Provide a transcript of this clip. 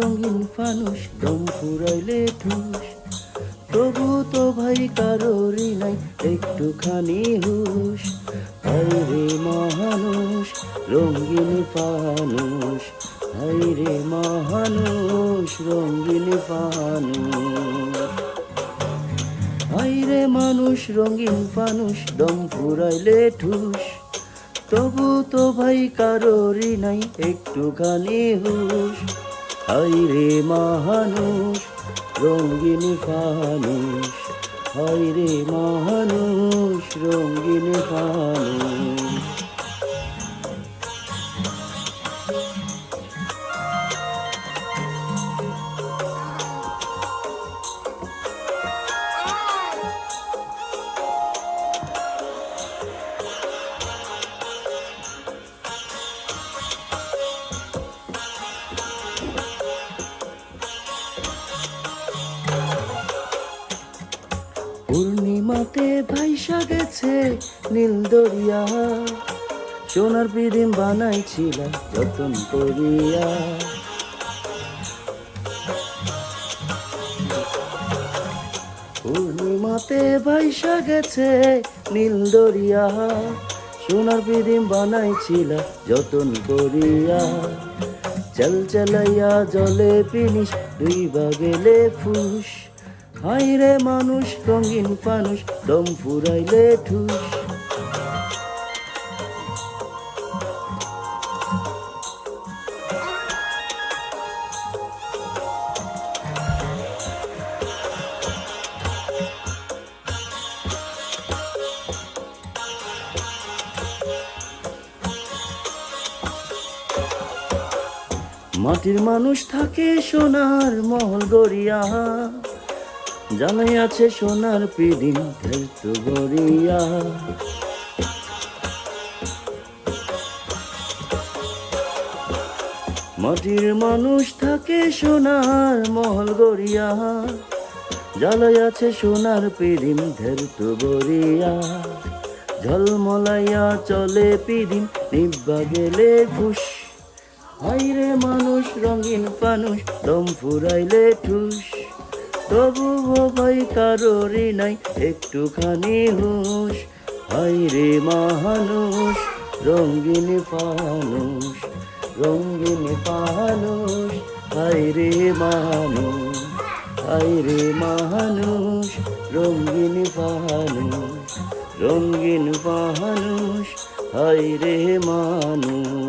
রঙিন ফানুষ দম ফুরাইলে ঠুস, তবু তো ভাই কারোরই নাই একটুখানি হুশ। হায়রে মহানুষ রঙিন ফানুষ, হায়রে মহানুষ রঙিন ফানুষ। হায়রে মানুষ রঙিন ফানুষ দম ফুরাইলে ঠুস, তবু তো ভাই কারোরই নাই একটুখানি হুশ। হায়রে মহানুষ রঙিন ফানুষ, হায়রে মহানুষ রঙিন ফানুষ। পূর্ণিমাতে ভাইসা গেছে নীল দরিয়া, সোনার পিদিম বানাইছিলাম যতন করিয়া। পূর্ণিমাতে ভাইসা গেছে নীল দরিয়া, সোনার পিদিম বানাইছিলাম যতন করিয়া। চল চলাইয়া জলে পিনিস ডুইবা গেলে ফুস, হায়রে মানুষ রঙিন ফানুষ দম ফুরাইলে ঠুস। মাটির মানুষ থাকে সোনার মহল গড়িয়া, জানাই আছে সোনার পিদিম ধরত গড়িয়া। মাটির মানুষ থাকে সোনার মহল গড়িয়া, জ্বালাই আছে সোনার পিদিম ধরত গড়িয়া। ঝলমলাইয়া চলে পিদিম নিব্বা গেলে ফুস, হায়রে মানুষ রঙিন ফানুষ দম ফুরাইলে ঠুস, তবু ভাই কারোরই নাই একটুখানি হুশ। হায়রে মহানুষ রঙিন ফানুষ, রঙিন ফানুষ, হায়রে মানুষ, হায়রে মহানুষ রঙিন ফানুষ, রঙিন ফানুষ, হায়রে মানুষ।